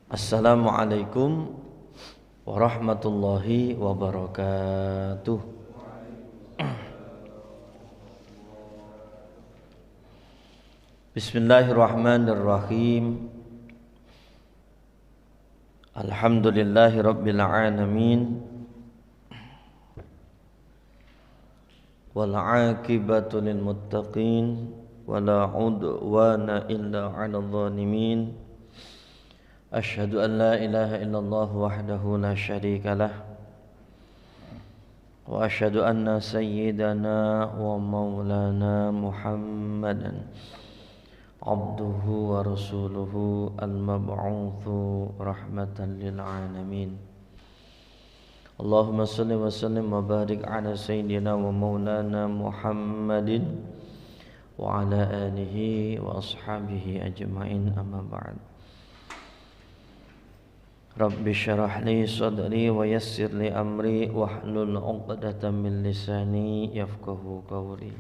Assalamualaikum warahmatullahi wabarakatuh. Bismillahirrahmanirrahim. Alhamdulillahi rabbil alamin. Wal 'aqibatu lil muttaqin wala 'udwana illa 'alal zalimin. Asyhadu an la ilaha illallah wahdahu la syarika lah wa asyhadu anna sayyidana wa maulana Muhammadan abduhu wa rasuluhu al-mab'utsu rahmatan lil alamin. Allahumma salli wa sallim wa barik ala sayyidina wa maulana Muhammadin wa ala alihi wa ashabihi ajma'in, amma ba'd. Rabbi syarah li sadri wa yassir li amri wahlul 'uqdatam min lisani yafqahu qawli.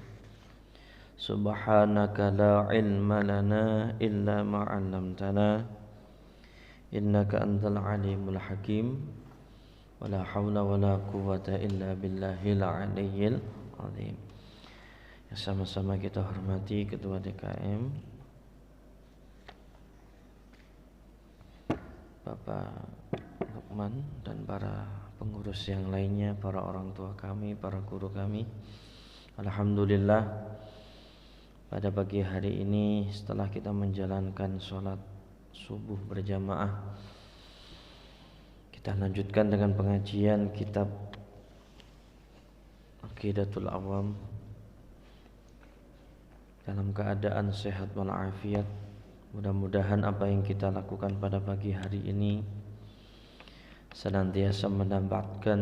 Subhanaka la ilma lana illa ma 'allamtana innaka antal alimul hakim. Wala haula wala quwwata illa billahil aliyyil azim. Yang sama-sama kita hormati Ketua DKM Bapak Lukman dan para pengurus yang lainnya, para orang tua kami, para guru kami. Alhamdulillah, pada pagi hari ini setelah kita menjalankan sholat subuh berjamaah, kita lanjutkan dengan pengajian kitab Aqidatul Awam dalam keadaan sehat walafiat. Mudah-mudahan apa yang kita lakukan pada pagi hari ini senantiasa mendapatkan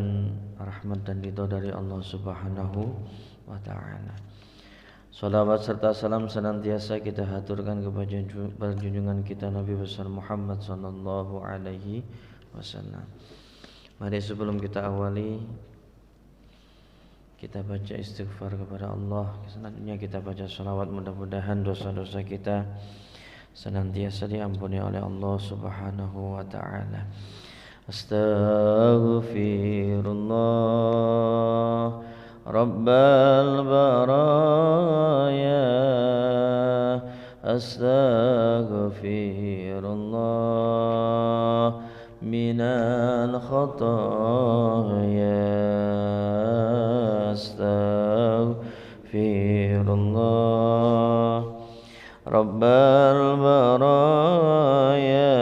rahmat dan ridha dari Allah Subhanahu wa ta'ala. Salawat serta salam senantiasa kita haturkan kepada junjungan kita Nabi besar Muhammad sallallahu alaihi wasallam. Mari sebelum kita awali, kita baca istighfar kepada Allah. Selanjutnya kita baca salawat, mudah-mudahan dosa-dosa kita senantiasa diampuni oleh Allah Subhanahu wa ta'ala. Astaghfirullah Rabbal baraya, astaghfirullah minal khataya, astaghfirullah Rabbal baraya,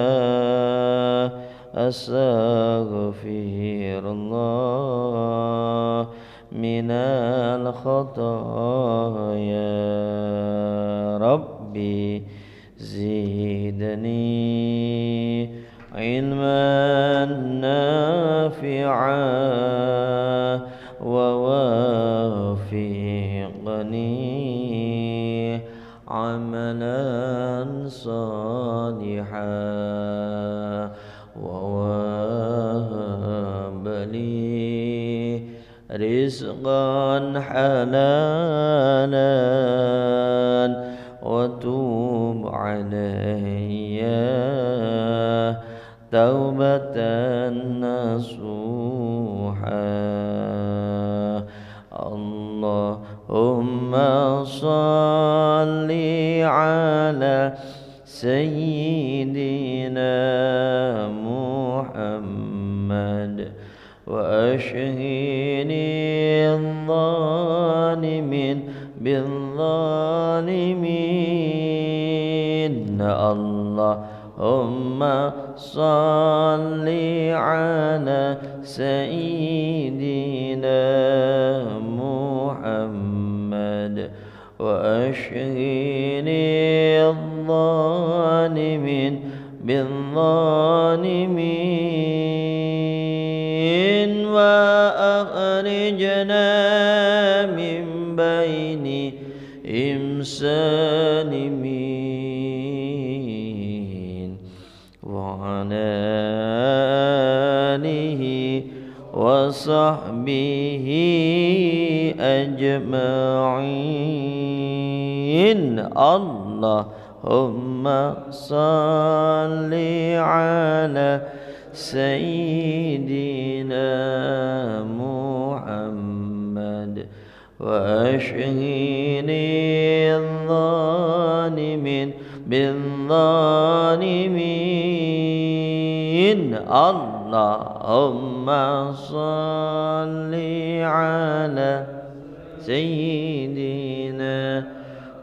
astaghfirullah minal khataya. Rabbi zidni ilman nafi'a wa wafiqni amalan salihah wa wabli rizqan halalan wa tub alayya taubatan nasuha. Allahumma salli ala sayyidina Muhammad wa ashhini adh-dhalimin bil-dhalimin. Allahumma salli ala sayyidina Muhammad wa ashhini adh-dhalimin bil-dhalimin wa akhrijna min baini salimin wa ala alihi wa sahbihi ajma'in. Allahumma صل على سيدنا محمد وأشهد الظالمين بالظالمين اللهم صل على سيدنا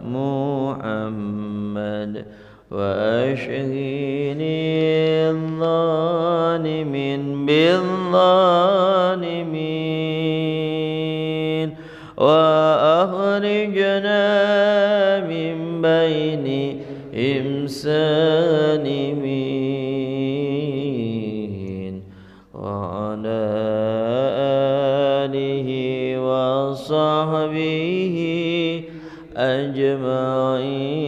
محمد وأشهد الظالمين بالظالمين وأخرجنا من بينهم سالمين وعلى آله وصحبه أجمعين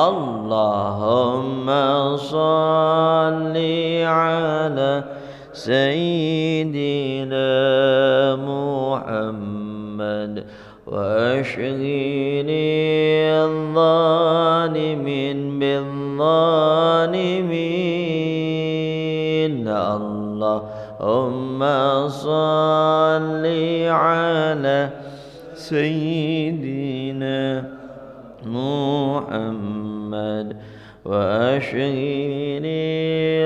اللهم صل على سيدنا محمد وأشهد الظالمين بالظالمين اللهم صل على سيدنا محمد وأشهد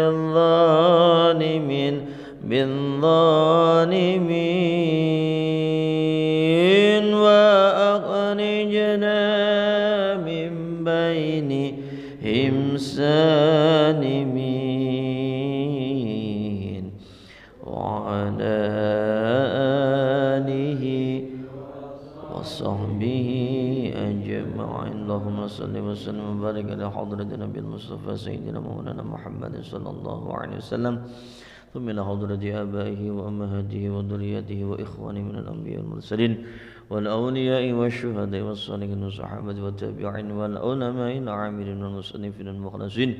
الظالمين بالظالمين وأخرجنا من بينهم سالمين وعلى آله وصحبه أجمعين اللهم صل وسلم وبارك على حضرة النبي المصطفى سيدنا مولانا محمد صلى الله عليه وسلم ثم إلى حضرة آبائه وأمهاته وذريته وإخوانه من الأنبياء والمرسلين والأولياء والشهداء والصالحين والصحابة والتابعين والعلماء العاملين والمصنفين المخلصين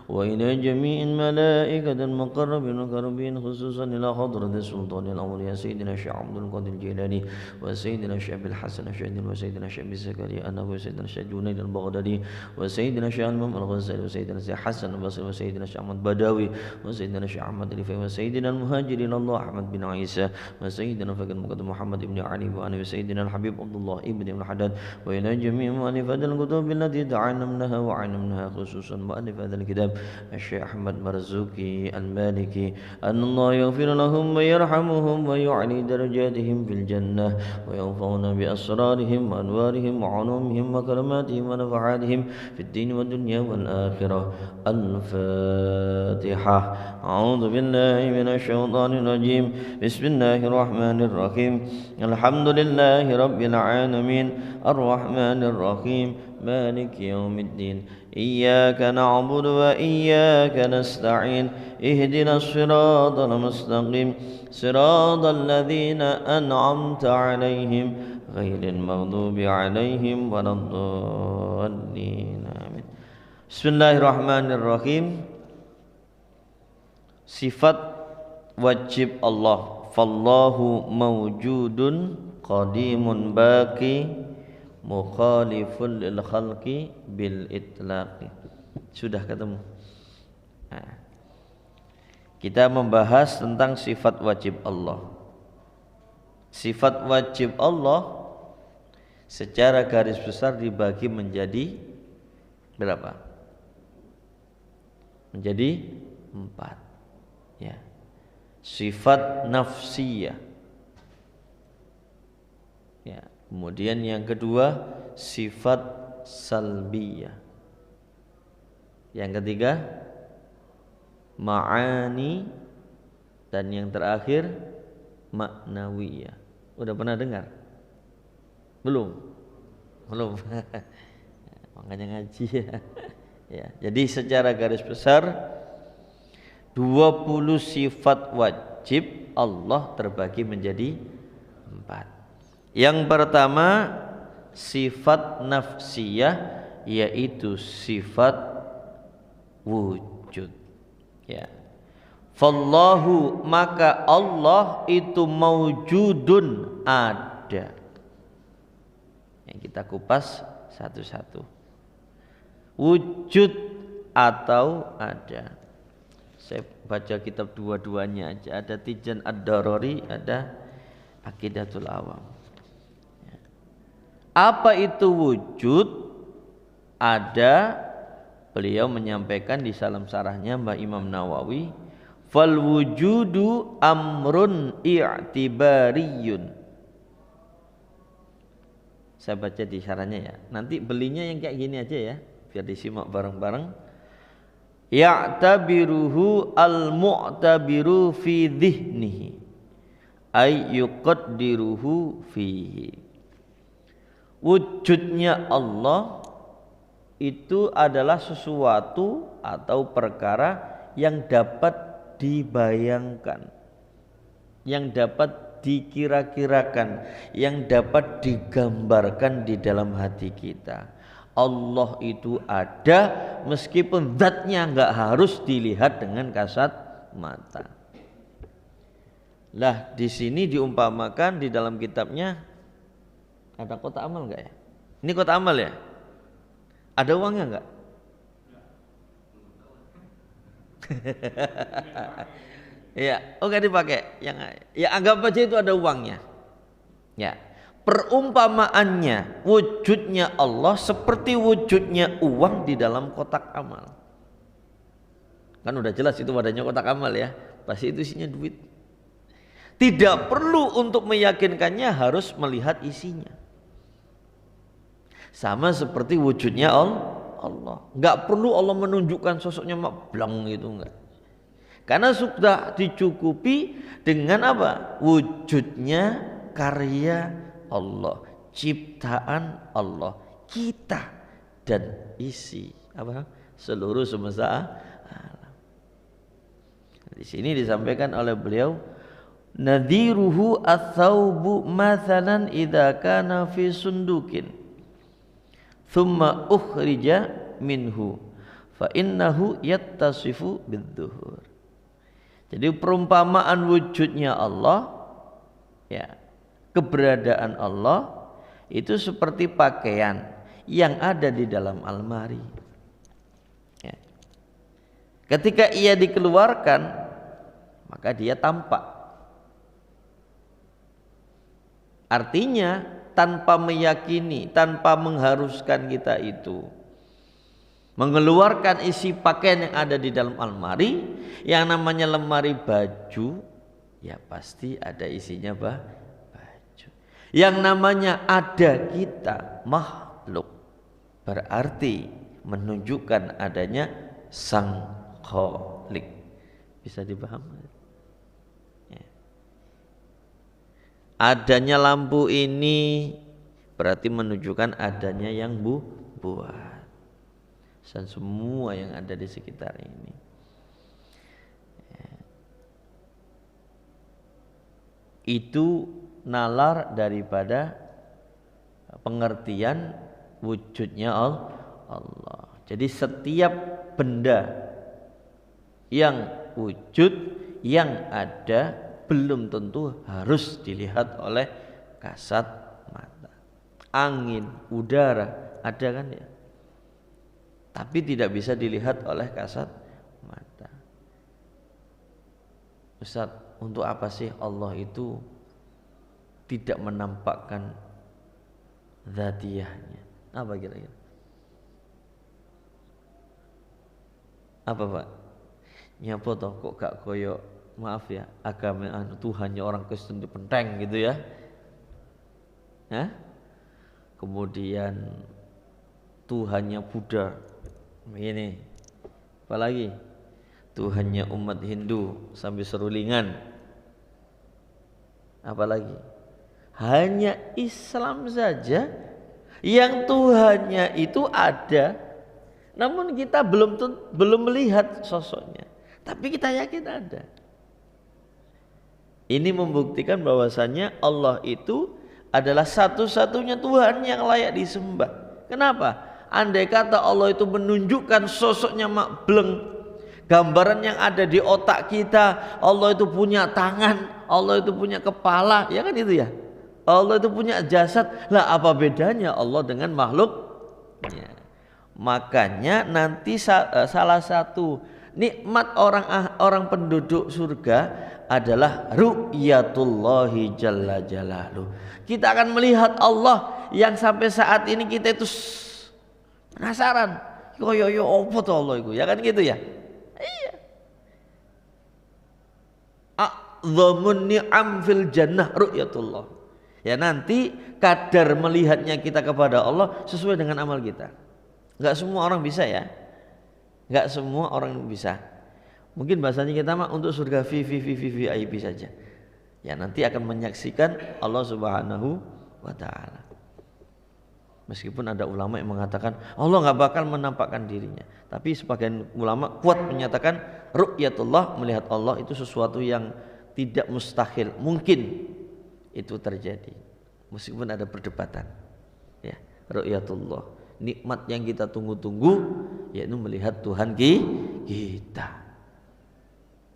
وإلى جميع الملائكة المقربين والمقربين خصوصا إلى حضرة السلطان الأولياء سيدنا الشيخ عبد القادر الجيلاني وسيدنا الشيخ الحسن الشاذلي وسيدنا الشيخ زكريا النووي وسيدنا الشيخ جنيد البغدادي وسيدنا الشيخ الإمام الغزالي وسيدنا الشيخ حسن البصري وسيدنا الشيخ أحمد بداوي وسيدنا الشيخ أحمد الرفاعي وسيدنا المهاجر إلى الله أحمد بن عيسى وسيدنا فقد مقدم محمد بن علي وسيدنا الحبيب عبد الله ابن الحداد وإلى جميع مؤلفات الكتب التي تعلمناها وعلمناها خصوصا مؤلف هذا الكتاب الشيخ أحمد مرزوقي المالكي أن الله يغفر لهم ويرحمهم ويعلي درجاتهم في الجنة وينفعنا بأسرارهم وأنوارهم وعلومهم وكراماتهم ونفعاتهم في الدين والدنيا والآخرة الفاتحة أعوذ بالله من الشيطان الرجيم بسم الله الرحمن الرحيم الحمد لله رب العالمين الرحمن الرحيم مالك يوم الدين إياك نعبد وإياك نستعين اهدنا الصراط المستقيم صراط الذين أنعمت عليهم غير المغضوب عليهم ولا الضالين آمين. Bismillahirrahmanirrahim. Sifat wajib Allah. Fallahu mawjudun qadimun baqi mukhalifun lil khalqi bil itlaqi. Sudah ketemu. Nah, kita membahas tentang sifat wajib Allah. Sifat wajib Allah secara garis besar dibagi menjadi berapa? Menjadi 4. Ya. Sifat nafsiyah. Ya. Kemudian yang kedua sifat salbiyah. Yang ketiga ma'ani, dan yang terakhir maknawiyah. Udah pernah dengar? Belum? Belum. Makanya ngaji ya. Ya, jadi secara garis besar 20 sifat wajib Allah terbagi menjadi 4. Yang pertama sifat nafsiyah, yaitu sifat wujud. Ya. Fallahu, maka Allah itu maujudun, ada. Yang kita kupas satu-satu. wujud atau ada. Saya baca kitab dua-duanya aja, ada Tijan Ad-Darari, ada Aqidatul Awam. Apa itu wujud? Ada, beliau menyampaikan di salam sarahnya Mbah Imam Nawawi, fal wujudu amrun i'tibariyun. Saya baca di syarahnya ya. Nanti belinya yang kayak gini aja ya, biar disimak bareng-bareng. Ya'tabiruhu al-mu'tabiru fi dhihnihi ay yuqaddiruhu fihi. Wujudnya Allah itu adalah sesuatu atau perkara yang dapat dibayangkan, yang dapat dikira-kirakan, yang dapat digambarkan di dalam hati kita. Allah itu ada meskipun zatnya enggak harus dilihat dengan kasat mata. Lah di sini diumpamakan di dalam kitabnya ada kotak amal enggak ya? Ini kotak amal ya? Ada uangnya enggak? Ya, oke dipakai. Yang ya anggap aja itu ada uangnya. Ya. Perumpamaannya wujudnya Allah seperti wujudnya uang di dalam kotak amal. Kan udah jelas itu wadahnya kotak amal ya. Pasti itu isinya duit. Tidak perlu untuk meyakinkannya harus melihat isinya. Sama seperti wujudnya Allah. Enggak perlu Allah menunjukkan sosoknya mak blang gitu enggak. Karena sudah dicukupi dengan apa? Wujudnya karya Allah, ciptaan Allah, kita dan isi apa? Seluruh semesta alam. Di sini disampaikan oleh beliau, nadhiruhu ats-tsaubu mathalan idza kana fi sundukin thumma ukhrija minhu fa innahu yattasifu bidzuhur. Jadi perumpamaan wujudnya Allah ya, keberadaan Allah itu seperti pakaian yang ada di dalam almari ya. Ketika ia dikeluarkan maka dia tampak. Artinya tanpa meyakini, tanpa mengharuskan kita itu mengeluarkan isi pakaian yang ada di dalam almari, yang namanya lemari baju ya pasti ada isinya baju. Yang namanya ada kita makhluk berarti menunjukkan adanya sang khalik. Bisa dipahami? Ya. Adanya lampu ini berarti menunjukkan adanya yang buat dan semua yang ada di sekitar ini. Itu nalar daripada pengertian wujudnya Allah. Jadi setiap benda yang wujud, yang ada, belum tentu harus dilihat oleh kasat mata. Angin, udara ada kan ya, tapi tidak bisa dilihat oleh kasat mata. Ustaz, untuk apa sih Allah itu tidak menampakkan dzatiyahnya? Apa kira-kira? Apa Pak? Nyapa toh kok gak koyo, maaf ya, agama Tuhannya orang Kristen dipenteng gitu ya? Hah? Kemudian Tuhannya Buddha begini, apalagi Tuhannya umat Hindu sampai serulingan, apalagi hanya Islam saja yang Tuhannya itu ada, namun kita belum melihat sosoknya, tapi kita yakin ada. Ini membuktikan bahwasannya Allah itu adalah satu-satunya Tuhan yang layak disembah. Kenapa? Andai kata Allah itu menunjukkan sosoknya mak bleng, gambaran yang ada di otak kita, Allah itu punya tangan, Allah itu punya kepala, ya kan itu ya. Allah itu punya jasad. Lah apa bedanya Allah dengan makhluknya? Makanya nanti salah satu nikmat orang penduduk surga adalah ru'yatullahi jalla jalaluh. Kita akan melihat Allah yang sampai saat ini kita itu penasaran. Yo opo to Allah iku? Ya kan gitu ya? Iya. A'dhamun ni'am fil jannah ru'yatullah. Ya nanti kadar melihatnya kita kepada Allah sesuai dengan amal kita. Enggak semua orang bisa ya. Enggak semua orang bisa. Mungkin bahasanya kita mah untuk surga VIP saja. Ya nanti akan menyaksikan Allah Subhanahu wa taala. Meskipun ada ulama yang mengatakan Allah enggak bakal menampakkan dirinya, tapi sebagian ulama kuat menyatakan ru'yatullah, melihat Allah itu sesuatu yang tidak mustahil, mungkin itu terjadi. Meskipun ada perdebatan. Ya, ru'yatullah, nikmat yang kita tunggu-tunggu yaitu melihat Tuhan kita.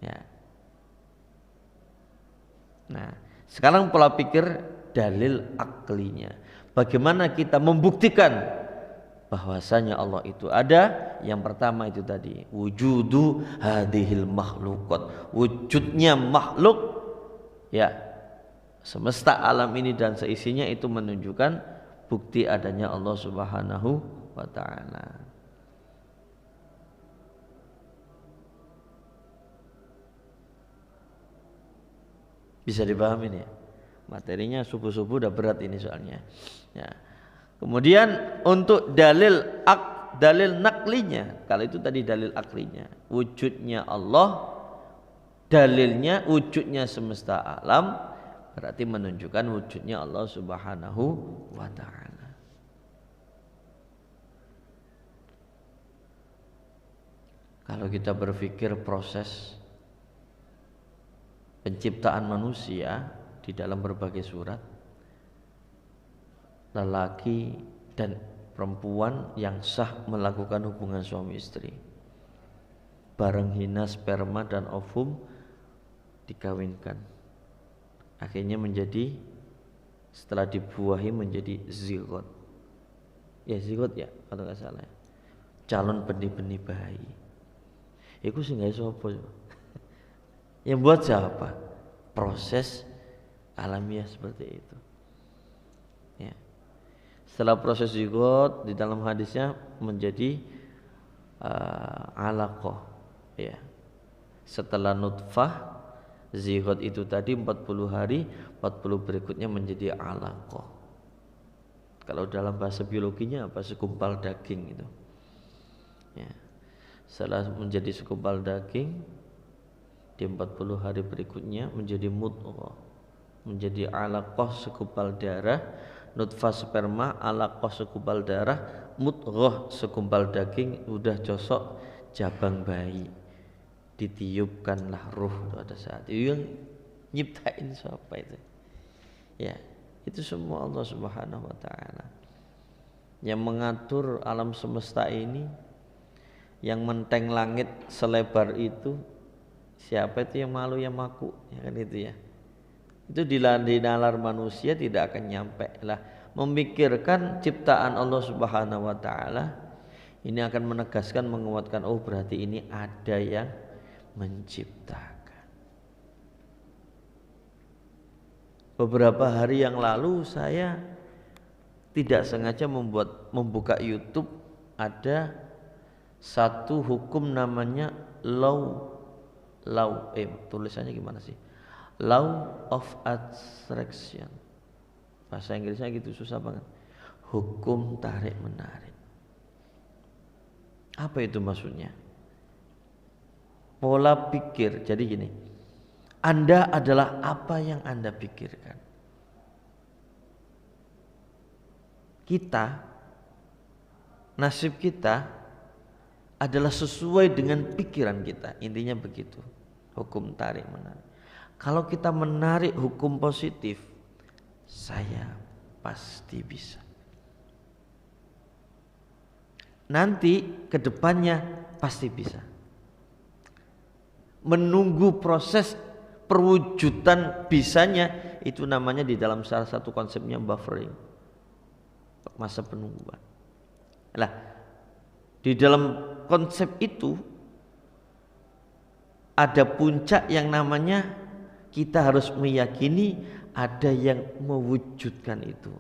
Ya. Nah, sekarang pola pikir dalil aklinya. Bagaimana kita membuktikan bahwasanya Allah itu ada? Yang pertama itu tadi, wujudu hadhil makhluqat, wujudnya makhluk ya, semesta alam ini dan seisinya itu menunjukkan bukti adanya Allah Subhanahu wa taala. Bisa dipahami ya? Materinya subuh-subuh udah berat ini soalnya. Ya. Kemudian untuk dalil naklinya, kalau itu tadi dalil aklinya, wujudnya Allah, dalilnya wujudnya semesta alam, berarti menunjukkan wujudnya Allah Subhanahu wa taala. Kalau kita berpikir proses penciptaan manusia di dalam berbagai surat, lelaki dan perempuan yang sah melakukan hubungan suami istri, barang hina sperma dan ovum dikawinkan, akhirnya menjadi, setelah dibuahi menjadi zigot. Ya zigot ya kalau nggak salah, calon benih-benih bayi. Iku sing gawe sapa? Yang buat siapa? Proses alamiah seperti itu. Ya. Setelah proses zigot di dalam hadisnya menjadi alaqah. Ya. Setelah nutfah, zigot itu tadi 40 hari, 40 berikutnya menjadi alaqah. Kalau dalam bahasa biologinya apa? Segumpal daging itu. Ya. Setelah menjadi segumpal daging, di 40 hari berikutnya menjadi mudghah, menjadi alaqah segumpal darah, nutfah sperma, alaqah segumpal darah, mudghah segumpal daging, udah cosok jabang bayi, ditiupkanlah ruh pada saat itu. Yang nyiptain siapa itu? Ya, itu semua Allah Subhanahu wa taala yang mengatur alam semesta ini, yang menteng langit selebar itu. Siapa itu yang malu yang maku, ya kan itu ya. Itu di nalar manusia tidak akan nyampe lah. Memikirkan ciptaan Allah Subhanahu wa taala ini akan menegaskan, menguatkan, oh berarti ini ada yang menciptakan. Beberapa hari yang lalu saya tidak sengaja membuka YouTube, ada satu hukum namanya tulisannya gimana sih? Law of attraction. Bahasa Inggrisnya gitu susah banget. Hukum tarik menarik. Apa itu maksudnya? Pola pikir. Jadi gini, Anda adalah apa yang Anda pikirkan. Kita, nasib kita adalah sesuai dengan pikiran kita. Intinya begitu. Hukum tarik menarik. Kalau kita menarik hukum positif, saya pasti bisa. Nanti ke depannya pasti bisa. Menunggu proses perwujudan bisanya, itu namanya di dalam salah satu konsepnya buffering, masa penungguan. Lah, Di dalam konsep itu ada puncak yang namanya kita harus meyakini ada yang mewujudkan itu.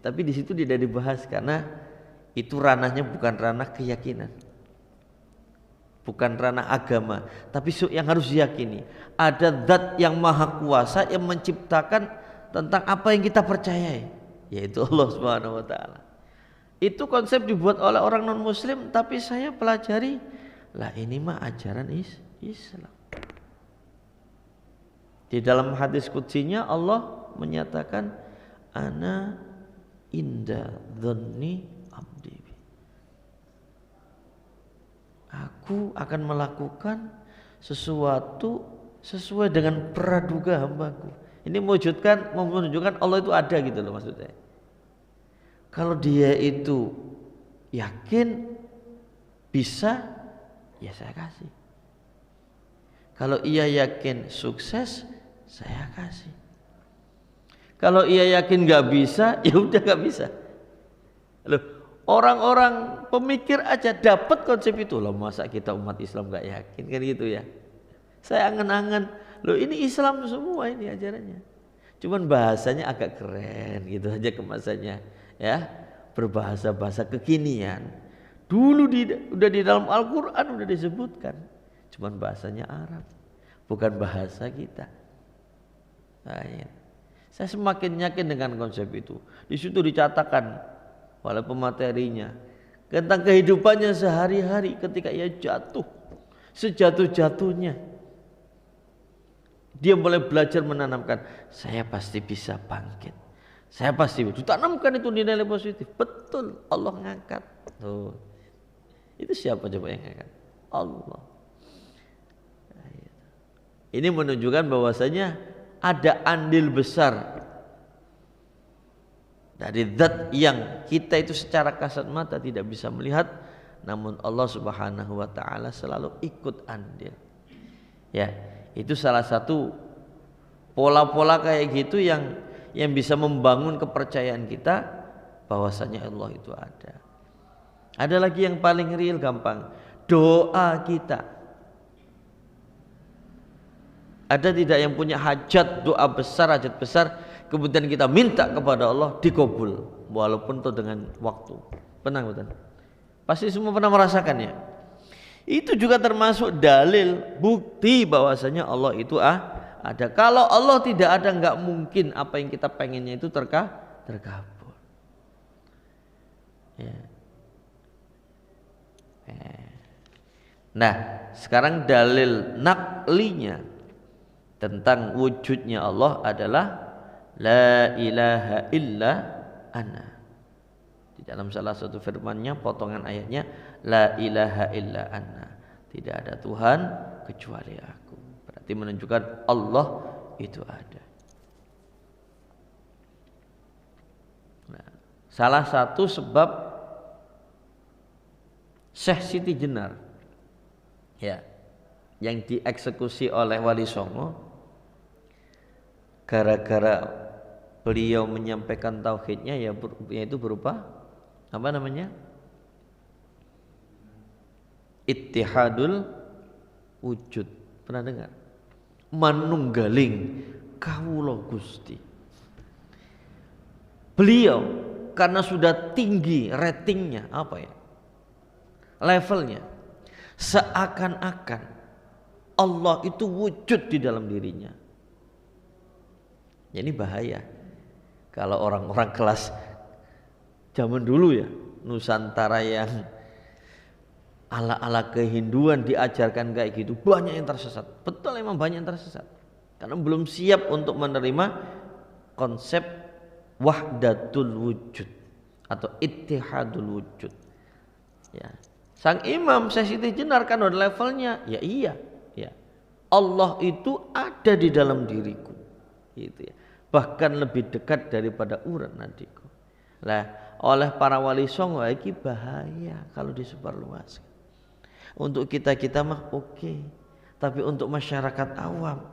Tapi di situ tidak dibahas karena itu ranahnya bukan ranah keyakinan, bukan ranah agama, tapi yang harus diyakini ada zat yang maha kuasa yang menciptakan tentang apa yang kita percayai, yaitu Allah Subhanahu wa taala. Itu konsep dibuat oleh orang non muslim, tapi saya pelajari, lah ini mah ajaran Islam. Di dalam hadis qudsinya Allah menyatakan ana inda dzanni abdi. Aku akan melakukan sesuatu sesuai dengan praduga hambaku. Ini menunjukkan Allah itu ada gitu loh maksudnya. Kalau dia itu yakin bisa, ya saya kasih. Kalau ia yakin sukses, saya kasih. Kalau ia yakin nggak bisa, ya udah nggak bisa. Loh, orang-orang pemikir aja dapat konsep itu loh. Masa kita umat Islam nggak yakin kan gitu ya? Saya angan-angan, loh ini Islam semua ini ajarannya. Cuman bahasanya agak keren gitu aja kemasannya. Ya, berbahasa-bahasa kekinian. Dulu udah di dalam Al-Quran udah disebutkan, cuman bahasanya Arab, bukan bahasa kita. Nah, ya. Saya semakin yakin dengan konsep itu. Di situ dicatatkan oleh pematerinya tentang kehidupannya sehari-hari ketika ia jatuh, sejatuh-jatuhnya. Dia mulai belajar menanamkan, saya pasti bisa bangkit. Saya pasti ditanamkan itu nilai positif. Betul, Allah ngangkat. Tuh. Itu siapa coba yang ngangkat? Allah. Ini menunjukkan bahwasanya ada andil besar dari zat yang kita itu secara kasat mata tidak bisa melihat, namun Allah Subhanahu wa taala selalu ikut andil. Ya, itu salah satu pola-pola kayak gitu yang bisa membangun kepercayaan kita bahwasanya Allah itu ada. Ada lagi yang paling real gampang, doa kita. Ada tidak yang punya hajat, doa besar, hajat besar, kemudian kita minta kepada Allah dikabul walaupun itu dengan waktu. Pernah betul? Pasti semua pernah merasakannya. Itu juga termasuk dalil bukti bahwasanya Allah itu ada. Kalau Allah tidak ada, nggak mungkin apa yang kita pengennya itu terkabul. Ya. Nah, sekarang dalil naklinya tentang wujudnya Allah adalah la ilaha illa ana. Di dalam salah satu firman-Nya, potongan ayatnya, la ilaha illa ana. Tidak ada Tuhan kecuali aku. Berarti menunjukkan Allah itu ada. Nah, salah satu sebab Syekh Siti Jenar ya, yang dieksekusi oleh Wali Songo gara-gara beliau menyampaikan tauhidnya yaitu berupa apa namanya? Ittihadul wujud. Pernah dengar? Manunggaling kawula Gusti. Beliau karena sudah tinggi ratingnya, apa ya, levelnya, seakan-akan Allah itu wujud di dalam dirinya. Ini bahaya kalau orang-orang kelas zaman dulu ya, Nusantara yang ala-ala kehinduan diajarkan kayak gitu, banyak yang tersesat. Betul, emang banyak yang tersesat karena belum siap untuk menerima konsep wahdatul wujud atau ittihadul wujud. Ya, sang Imam Syekh Siti Jenar kan ada levelnya. Ya iya, ya. Allah itu ada di dalam diriku, gitu ya. Bahkan lebih dekat daripada urat nadiku. Lah, oleh para wali songo iki bahaya kalau disebarluaskan. Untuk kita mah oke, tapi untuk masyarakat awam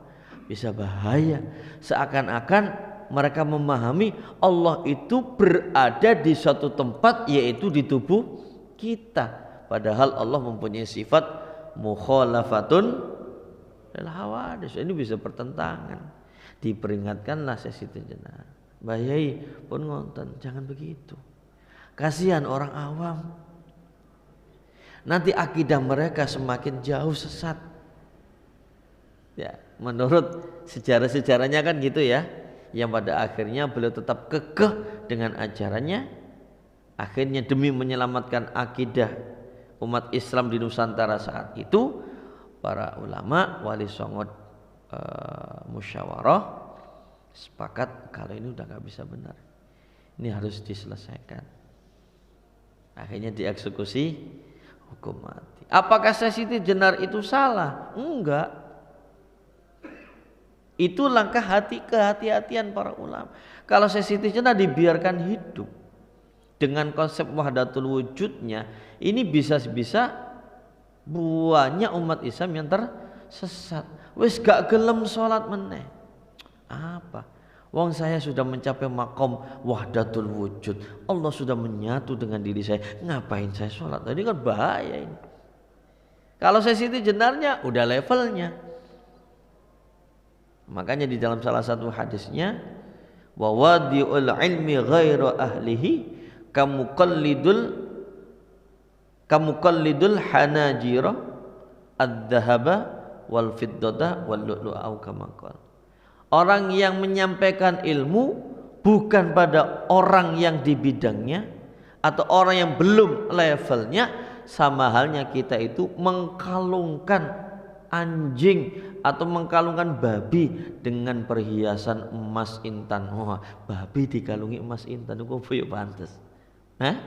bisa bahaya. Seakan-akan mereka memahami Allah itu berada di suatu tempat, yaitu di tubuh kita. Padahal Allah mempunyai sifat mukhalafatun lil hawadits. Ini bisa bertentangan. Diperingatkanlah Siti Jenar. Mbah Yai pun ngonten, jangan begitu. Kasihan orang awam. Nanti akidah mereka semakin jauh sesat. Ya, menurut sejarah-sejarahnya kan gitu ya. Yang pada akhirnya beliau tetap kekeh dengan ajarannya. Akhirnya demi menyelamatkan akidah umat Islam di Nusantara saat itu, para ulama wali songo musyawarah sepakat kalau ini udah nggak bisa benar, ini harus diselesaikan. Akhirnya dieksekusi hukum mati. Apakah Siti Jenar itu salah? Enggak. Itu langkah kehati-hatian para ulama. Kalau Siti Jenar dibiarkan hidup dengan konsep wahdatul wujudnya, ini bisa-bisa banyak umat Islam yang tersesat. Wis gak gelem sholat meneh. Apa? Wong saya sudah mencapai makom wahdatul wujud. Allah sudah menyatu dengan diri saya. Ngapain saya sholat? Ini kan bahaya ini. Kalau Siti Jenarnya udah levelnya. Makanya di dalam salah satu hadisnya, wa wadi'ul ilmi ghairu ahlihi kamukallidul hanajira ad-dhahaba wal fiddata wal lu'lu'a kama qala. Orang yang menyampaikan ilmu bukan pada orang yang di bidangnya atau orang yang belum levelnya, sama halnya kita itu mengkalungkan anjing atau mengkalungkan babi dengan perhiasan emas intan. Wah, babi dikalungi emas intan itu kok pantes? Hah?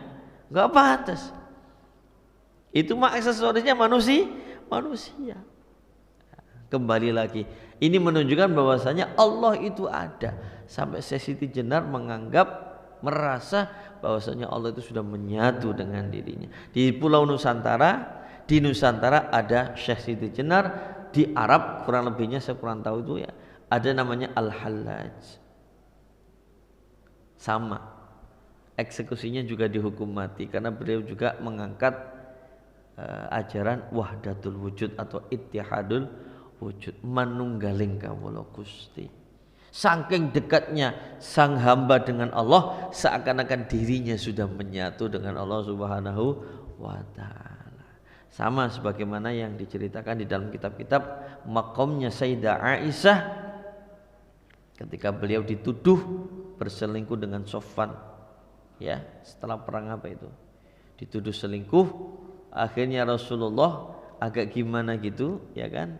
Enggak pantas. Itu mah aksesorisnya manusia. Kembali lagi, ini menunjukkan bahwasanya Allah itu ada. Sampai Siti Jenar merasa bahwasanya Allah itu sudah menyatu dengan dirinya. Di Pulau Nusantara, di Nusantara ada Syekh Siti Jenar. Di Arab kurang lebihnya saya kurang tahu itu ya, ada namanya Al-Hallaj. Sama, eksekusinya juga dihukum mati karena beliau juga mengangkat ajaran wahdatul wujud atau ittihadul wujud, manunggaling kawula Gusti. Saking dekatnya sang hamba dengan Allah, seakan-akan dirinya sudah menyatu dengan Allah Subhanahu wa ta'ala. Sama sebagaimana yang diceritakan di dalam kitab-kitab makomnya Sayyidah Aisyah ketika beliau dituduh berselingkuh dengan Sofwan, ya, setelah perang apa itu, dituduh selingkuh. Akhirnya Rasulullah agak gimana gitu, ya kan,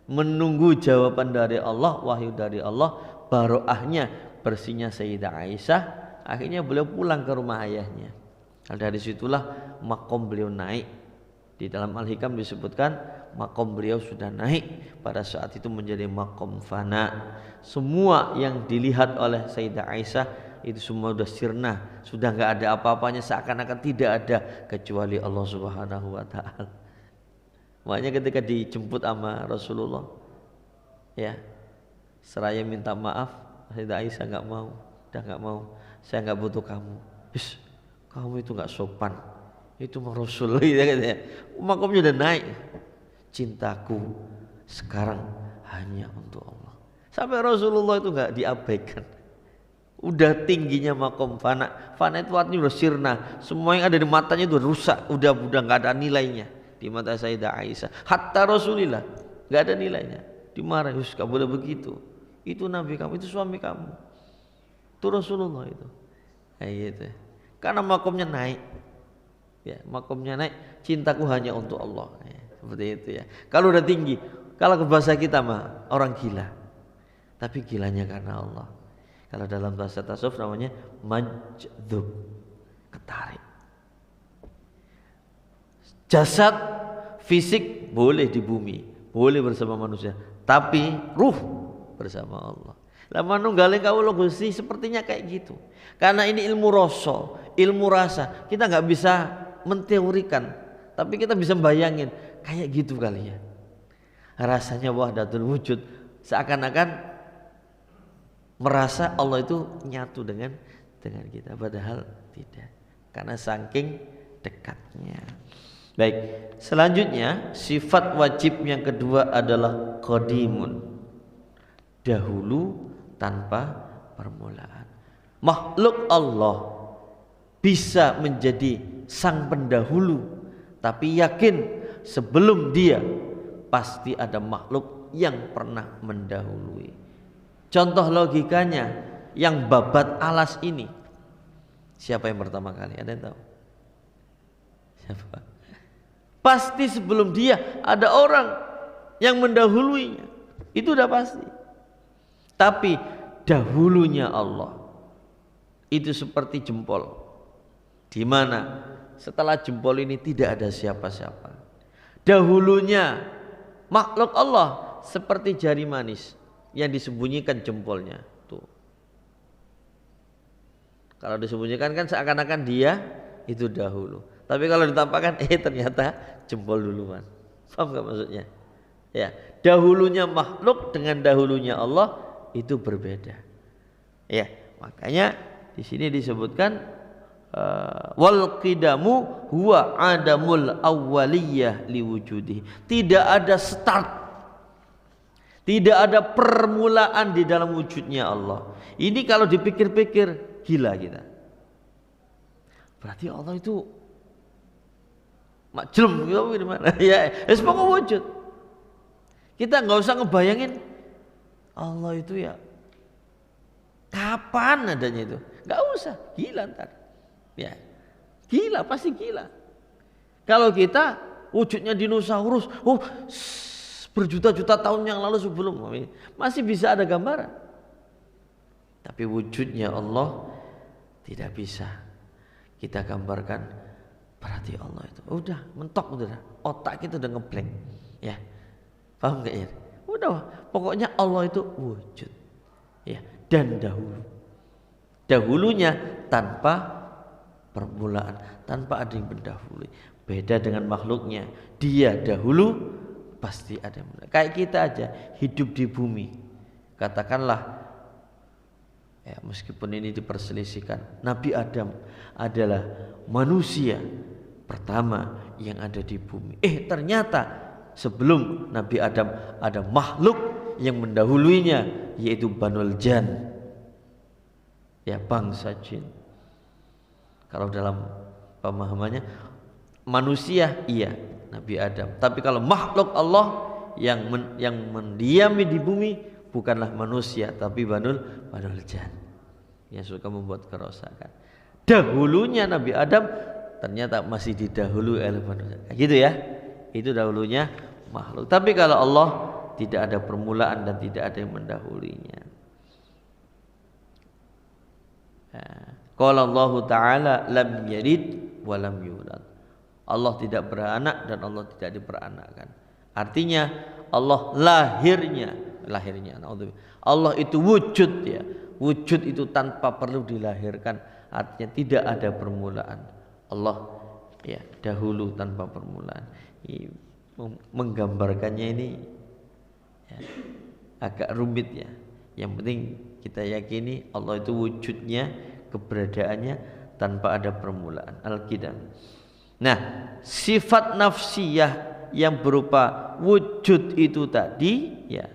menunggu jawaban dari Allah, wahyu dari Allah, baroahnya bersihnya Sayyidah Aisyah. Akhirnya beliau pulang ke rumah ayahnya. Dari situlah makom beliau naik. Di dalam Al-Hikam disebutkan makom beliau sudah naik pada saat itu menjadi makom fana. Semua yang dilihat oleh Sayyidah Aisyah itu semua sudah sirna, sudah enggak ada apa-apanya, seakan-akan tidak ada kecuali Allah Subhanahu wa ta'ala. Makanya ketika dijemput sama Rasulullah, ya, seraya minta maaf, Sayyidah Aisyah enggak mau, udah enggak mau, saya enggak butuh kamu. Kamu itu enggak sopan. Itu Rasul ya, katanya. Makomnya udah naik. Cintaku sekarang hanya untuk Allah. Sampai Rasulullah itu enggak diabaikan. Udah tingginya makom fana. Fana itu artinya udah sirna. Semua yang ada di matanya itu rusak. Udah enggak ada nilainya di mata Sayyidah Aisyah. Hatta Rasulillah enggak ada nilainya. Dimarahi, enggak boleh begitu. Itu nabi kamu, itu suami kamu. Itu Rasulullah itu. Kayak gitu. Karena makomnya naik. Ya, makomnya naik, cintaku hanya untuk Allah, ya, seperti itu ya. Kalau udah tinggi, kalau ke bahasa kita mah orang gila, tapi gilanya karena Allah. Kalau dalam bahasa tasawuf namanya majdzub, ketarik. Jasad fisik boleh di bumi, boleh bersama manusia, tapi ruh bersama Allah. Lah manunggaling kawula Gusti sepertinya kayak gitu. Karena ini ilmu rasa, ilmu rasa. Kita enggak bisa menteorikan, tapi kita bisa bayangin kayak gitu kali ya. Rasanya wahdatul wujud, seakan-akan merasa Allah itu nyatu dengan kita, padahal tidak. Karena saking dekatnya. Baik, selanjutnya sifat wajib yang kedua adalah qadimun, dahulu tanpa permulaan. Makhluk Allah bisa menjadi sang pendahulu, tapi yakin sebelum dia pasti ada makhluk yang pernah mendahului. Contoh logikanya, yang babat alas ini, siapa yang pertama kali? Ada yang tahu? Siapa? Pasti sebelum dia ada orang yang mendahuluinya. Itu udah pasti. Tapi dahulunya Allah itu seperti jempol, di mana setelah jempol ini tidak ada siapa-siapa. Dahulunya makhluk Allah seperti jari manis yang disembunyikan jempolnya. Tuh. Kalau disembunyikan kan seakan-akan dia itu dahulu. Tapi kalau ditampakkan ternyata jempol duluan. Paham gak maksudnya? Ya, dahulunya makhluk dengan dahulunya Allah itu berbeda. Ya, makanya di sini disebutkan wal qidamu huwa adamul awwaliyah liwujudih. Tidak ada start, tidak ada permulaan di dalam wujudnya Allah. Ini kalau dipikir-pikir gila kita. Berarti Allah itu majlum gitu gimana? Ya, pokoknya wujud. Kita nggak usah ngebayangin Allah itu ya kapan adanya itu. Nggak usah, gila ntar. Ya, gila, pasti gila. Kalau kita wujudnya dinosaurus, berjuta-juta tahun yang lalu sebelum, masih bisa ada gambaran. Tapi wujudnya Allah tidak bisa kita gambarkan. Berarti Allah itu udah mentok, udah otak kita udah ngeblank, ya, paham gak ya? Udah, pokoknya Allah itu wujud, ya, dan dahulunya tanpa permulaan, tanpa ada yang mendahului. Beda dengan makhluknya, dia dahulu pasti ada yang mendahului. Kayak kita aja hidup di bumi, katakanlah ya, meskipun ini diperselisihkan, Nabi Adam adalah manusia pertama yang ada di bumi. Ternyata sebelum Nabi Adam ada makhluk yang mendahuluinya, yaitu Banul Jan, ya, bangsa jin. Kalau dalam pemahamannya manusia iya Nabi Adam, tapi kalau makhluk Allah yang mendiami di bumi bukanlah manusia, tapi Banul Jan yang suka membuat kerusakan. Dahulunya Nabi Adam ternyata masih didahului oleh manusia. Gitu ya. Itu dahulunya makhluk. Tapi kalau Allah tidak ada permulaan dan tidak ada yang mendahulinya. Qala Allah Ta'ala lam yalid wa lam yulad. Allah tidak beranak dan Allah tidak diperanakkan. Artinya Allah lahirnya Allah itu wujud, ya. Wujud itu tanpa perlu dilahirkan. Artinya tidak ada permulaan. Allah ya dahulu tanpa permulaan. Menggambarkannya ini ya, agak rumit ya. Yang penting kita yakini Allah itu wujudnya, keberadaannya tanpa ada permulaan. Al-Qidam. Nah, sifat nafsiyah yang berupa wujud itu tadi, ya,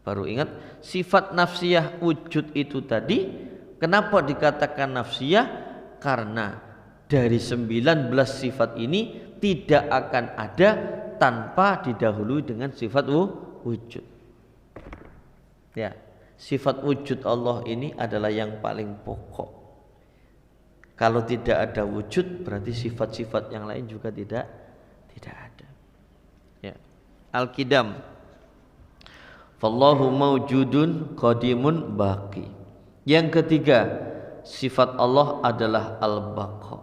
baru ingat sifat nafsiyah wujud itu tadi. Kenapa dikatakan nafsiyah? Karena dari 19 sifat ini tidak akan ada tanpa didahului dengan sifat wujud. Ya, sifat wujud Allah ini adalah yang paling pokok. Kalau tidak ada wujud, berarti sifat-sifat yang lain juga tidak ada. Ya. Al-Qidam. Fallahu mawjudun qadimun baqi. Yang ketiga, sifat Allah adalah al-baqa.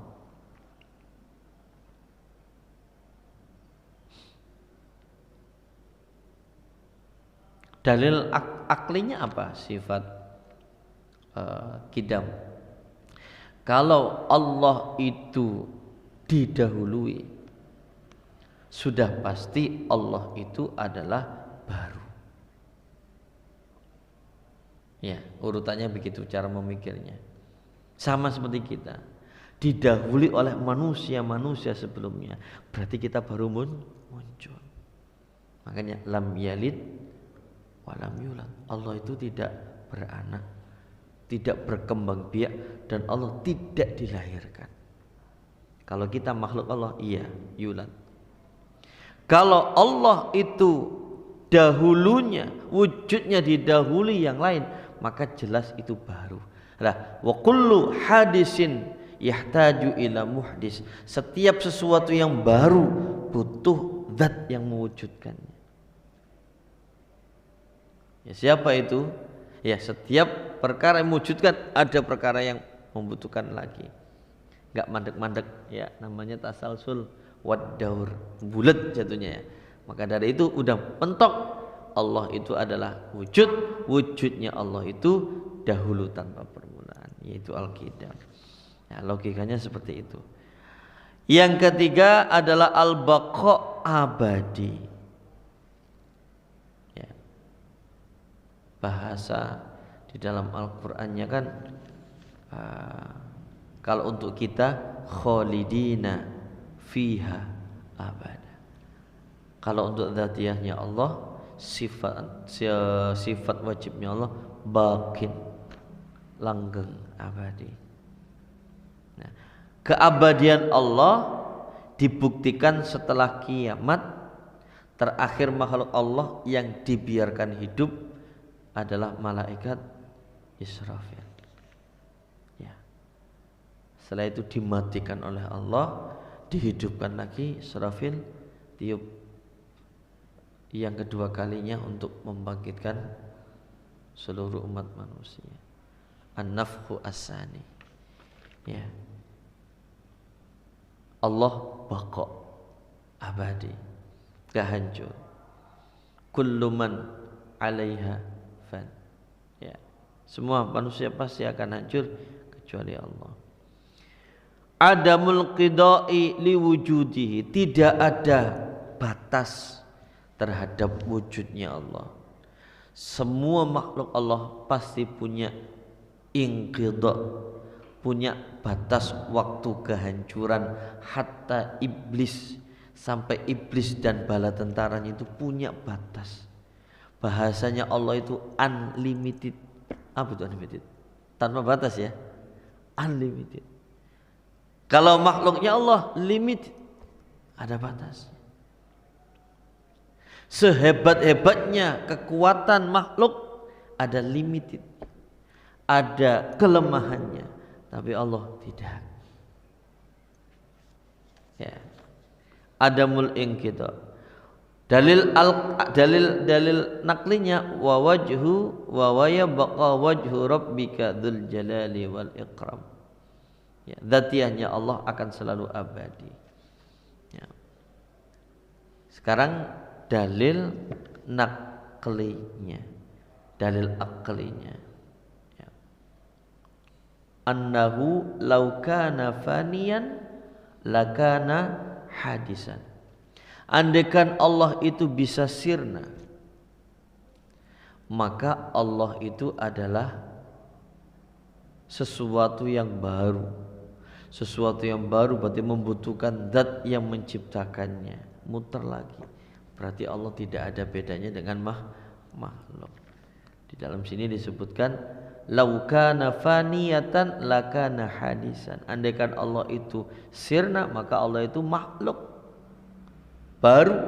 Dalil aklinya apa sifat qidam? Kalau Allah itu didahului, sudah pasti Allah itu adalah baru. Ya, urutannya begitu cara memikirnya. Sama seperti kita. didahului oleh manusia-manusia sebelumnya, berarti kita baru muncul. Makanya lam yalid walam yulad. Allah itu tidak beranak, tidak berkembang biak, dan Allah tidak dilahirkan. Kalau kita makhluk Allah, iya yulad. Kalau Allah itu dahulunya, wujudnya didahului yang lain, maka jelas itu baru. Lah, wa kullu hadisin yahtaju ila muhdis. Setiap sesuatu yang baru butuh zat yang mewujudkannya. Ya, siapa itu? Ya, setiap perkara yang mewujudkan ada perkara yang membutuhkan lagi. Enggak mandek-mandek, ya, namanya tasalsul wad daur, bulat jatuhnya ya. Maka dari itu udah mentok, Allah itu adalah wujud, wujudnya Allah itu dahulu tanpa permulaan, yaitu al-qidam. Ya, logikanya seperti itu. Yang ketiga adalah al-baqa, abadi. Ya. Bahasa di dalam Al-Qur'annya kan kalau untuk kita khalidina fiha abada. Kalau untuk dzatiyahnya Allah, sifat wajibnya Allah baqin, langgeng, abadi. Nah, keabadian Allah dibuktikan setelah kiamat. Terakhir makhluk Allah yang dibiarkan hidup adalah malaikat Israfil. Ya. Setelah itu dimatikan oleh Allah, dihidupkan lagi Israfil, tiup yang kedua kalinya untuk membangkitkan seluruh umat manusia. An-nafkhu as-sani. Ya. Allah baqa, abadi, gak hancur. Kullu man 'alaiha fan. Ya. Semua manusia pasti akan hancur kecuali Allah. Adamul qidai liwujudihi, tidak ada batas terhadap wujudnya Allah. Semua makhluk Allah pasti punya inqidha, punya batas waktu kehancuran. Hatta iblis, sampai iblis dan bala tentaranya itu punya batas. Bahasanya Allah itu unlimited. Apa itu unlimited? Tanpa batas ya, unlimited. Kalau makhluknya Allah limited, ada batas. Sehebat-hebatnya kekuatan makhluk ada limited, ada kelemahannya, tapi Allah tidak. Ya. Adamul inqidha. Dalil naklinya wa wajhu wa yabqa wajhu rabbika dzul jalali wal ikram. Ya, dzatiyahnya Allah akan selalu abadi. Ya. Sekarang dalil naklinya, dalil aklinya. Ya. Annahu law kana faniyan lakana hadisan. Andaikan Allah itu bisa sirna, maka Allah itu adalah sesuatu yang baru. Sesuatu yang baru berarti membutuhkan zat yang menciptakannya. Muter lagi, berarti Allah tidak ada bedanya dengan makhluk. Di dalam sini disebutkan lau kana faniyatan lakana hadisan. Andaikan Allah itu sirna, maka Allah itu makhluk baru,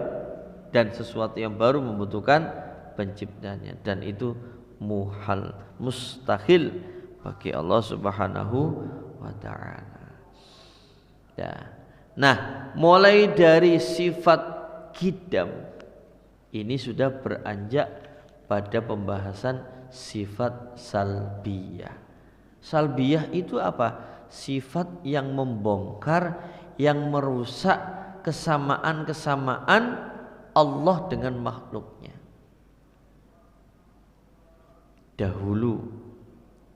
dan sesuatu yang baru membutuhkan penciptanya, dan itu muhal, mustahil bagi Allah Subhanahu wa ta'ala. Ya. Nah, mulai dari sifat qidam ini sudah beranjak pada pembahasan sifat salbiyah. Salbiyah itu apa? Sifat yang membongkar, yang merusak kesamaan-kesamaan Allah dengan makhluknya. Dahulu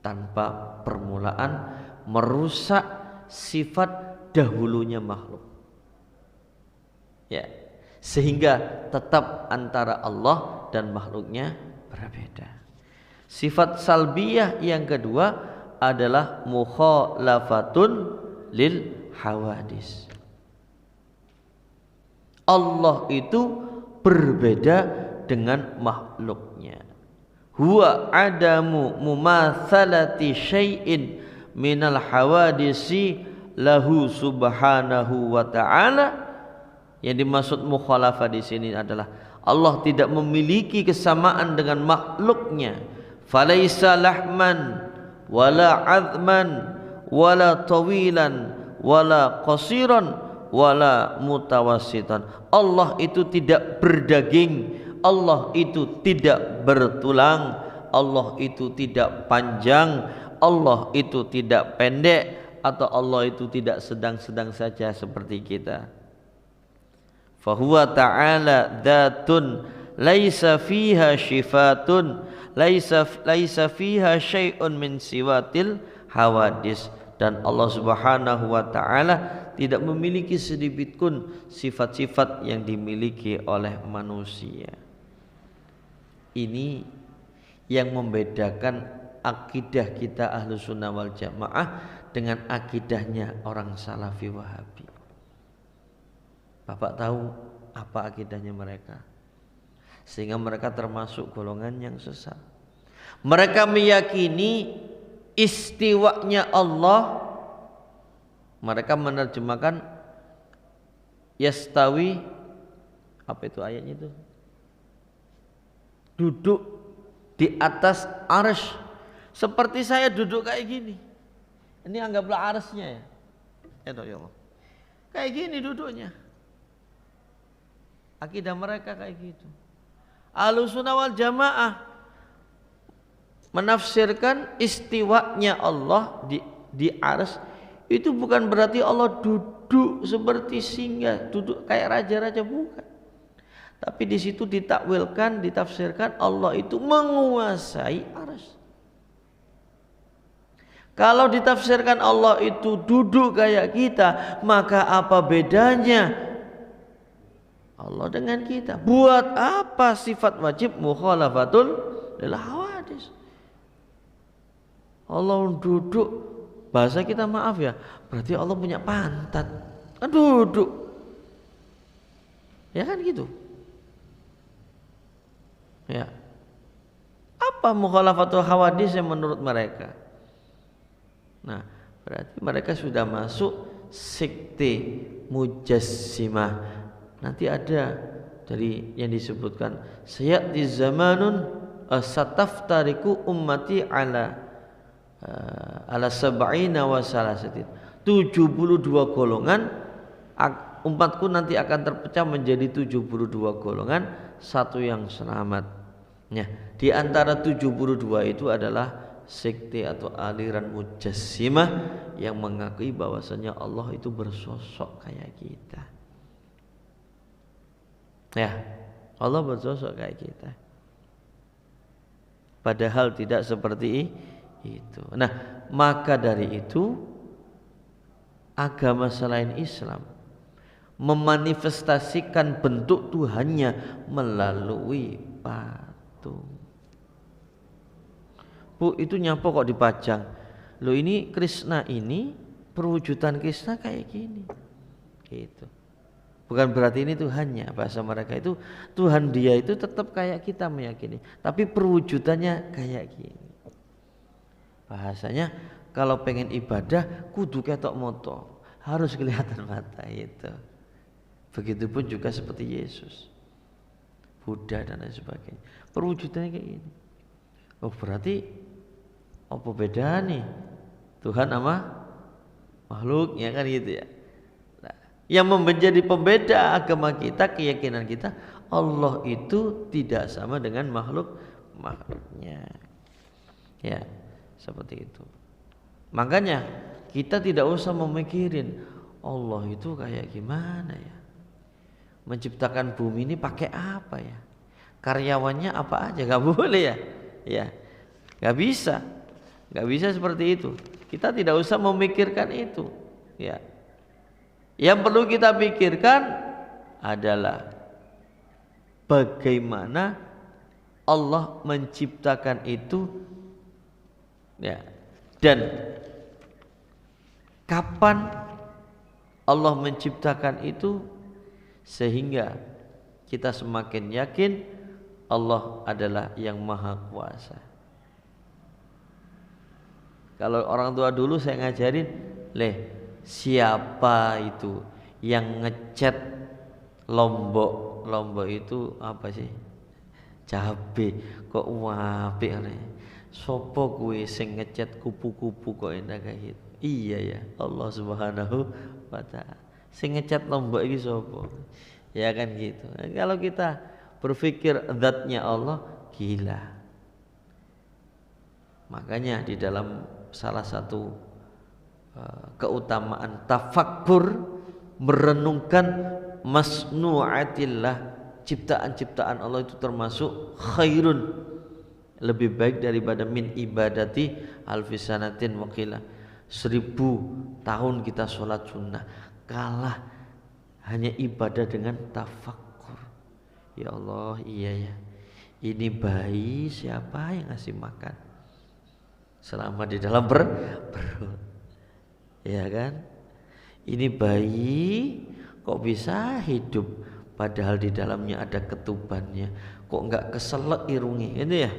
tanpa permulaan, merusak sifat dahulunya makhluk. Ya, sehingga tetap antara Allah dan makhluknya berbeda. Sifat salbiyah yang kedua adalah mukhalafatun lil hawadis. Allah itu berbeda dengan makhluknya. Huwa adamu mumatsalati syai'in minal hawadisi lahu subhanahu wa ta'ala. Yang dimaksud mukhalafah di sini adalah Allah tidak memiliki kesamaan dengan makhluknya. Falaisa lahman wala azman wala tawilan wala qasiran wala mutawassitan. Allah itu tidak berdaging, Allah itu tidak bertulang, Allah itu tidak panjang, Allah itu tidak pendek, atau Allah itu tidak sedang-sedang saja seperti kita. Fahuwa ta'ala dzatun laisa fiha syifatun laisa fiha syai'un min siwatil hawadis. Dan Allah Subhanahu wa ta'ala tidak memiliki sedikit pun sifat-sifat yang dimiliki oleh manusia. Ini yang membedakan akidah kita Ahlus Sunnah wal Jamaah dengan akidahnya orang Salafi Wahabi. Bapak tahu apa akidahnya mereka, sehingga mereka termasuk golongan yang sesat. Mereka meyakini istiwanya Allah. Mereka menerjemahkan yastawi, apa itu ayatnya itu? Duduk di atas arsy. Seperti saya duduk kayak gini. Ini anggaplah arsy-nya ya. Ya Allah. Kayak gini duduknya. Akidah mereka kayak gitu. Ahlus Sunnah wal Jamaah menafsirkan istiwanya Allah di arsy itu bukan berarti Allah duduk seperti singa, duduk kayak raja-raja, bukan. Tapi di situ ditakwilkan, ditafsirkan Allah itu menguasai arsy. Kalau ditafsirkan Allah itu duduk kayak kita, maka apa bedanya Allah dengan kita? Buat apa sifat wajib mukhalafatul lil hawadis? Allah duduk, bahasa kita maaf ya, berarti Allah punya pantat, kan duduk, ya kan gitu. Ya, apa mukhalafatul hawadis yang menurut mereka? Nah, berarti mereka sudah masuk sekte mujassimah. Nanti ada dari yang disebutkan sayati zamanun sataftariku ummati ala sab'ina wa salasatin. 72 golongan umatku nanti akan terpecah menjadi 72 golongan, satu yang selamat. Ya, di antara 72 itu adalah sekte atau aliran mujassimah yang mengakui bahwasanya Allah itu bersosok kayak kita. Ya, Allah bersosok kayak kita. Padahal tidak seperti itu. Nah, maka dari itu agama selain Islam memanifestasikan bentuk Tuhannya melalui patung. Bu, itu nyapa kok dipajang? Loh, ini Krishna, ini perwujudan Krishna kayak gini. Gitu. Bukan berarti ini Tuhannya. Bahasa mereka itu Tuhan dia itu tetap kayak kita meyakini, tapi perwujudannya kayak gini. Bahasanya kalau pengen ibadah kudu ketok moto, harus kelihatan mata itu. Begitupun juga seperti Yesus, Buddha dan lain sebagainya. Perwujudannya kayak gini. Oh, berarti apa beda nih Tuhan sama makhluk, ya kan gitu ya. Nah, yang menjadi pembeda agama kita, keyakinan kita, Allah itu tidak sama dengan makhluknya. Ya, seperti itu. Makanya kita tidak usah memikirin Allah itu kayak gimana ya, menciptakan bumi ini pakai apa ya, karyawannya apa aja, nggak boleh ya, ya nggak bisa seperti itu. Kita tidak usah memikirkan itu. Ya, yang perlu kita pikirkan adalah bagaimana Allah menciptakan itu, ya, dan kapan Allah menciptakan itu sehingga kita semakin yakin Allah adalah yang maha kuasa. Kalau orang tua dulu saya ngajarin, siapa itu yang ngecat lombok? Lombok itu apa sih? Cabe. Kok apik ngene. Sopo kuwi sing ngecat kupu-kupu kok enak kayak gitu? Iya ya, Allah Subhanahu wa taala. Sing ngecat lombok iki sapa? Ya kan gitu. Kalau kita berpikir zatnya Allah, gila. Makanya di dalam salah satu keutamaan tafakkur, merenungkan masnu'atillah, ciptaan-ciptaan Allah itu termasuk khairun, lebih baik daripada min ibadati alfisanatin wakilah. 1000 tahun kita sholat sunnah kalah hanya ibadah dengan tafakkur. Ya Allah, iya ya, ini bayi siapa yang ngasih makan selama di dalam perut, ya kan? Ini bayi kok bisa hidup padahal di dalamnya ada ketubannya. Kok enggak keselak irungnya ini ya?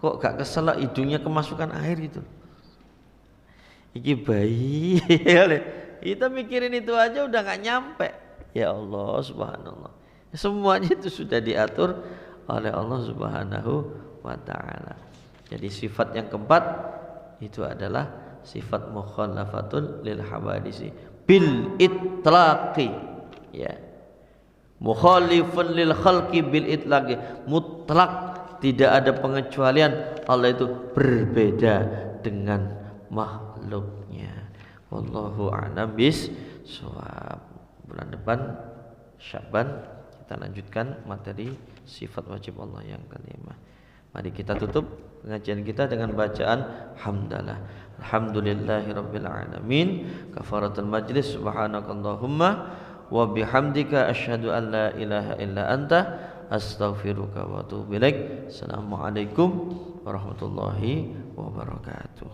Kok enggak keselak hidungnya kemasukan air gitu? Iki bayi. Kita mikirin itu aja udah enggak nyampe. Ya Allah subhanallah, semuanya itu sudah diatur oleh Allah Subhanahu wa ta'ala. Jadi sifat yang keempat itu adalah sifat mukhalafatul lil hawadisi bil itlaqi, ya, mukhalifun lil khalqi bil itlaqi, mutlak, tidak ada pengecualian. Allah itu berbeda dengan makhluknya. Wallahu a'lam bishawab. Bulan depan Syaban kita lanjutkan materi sifat wajib Allah yang kelima. Mari kita tutup pengajian kita dengan bacaan hamdalah. Alhamdulillahirabbil alamin. Kafaratul majlis. Subhanakallahumma wa bihamdika asyhadu an la ilaha illa anta astaghfiruka wa atubu ilaik. Assalamualaikum warahmatullahi wabarakatuh.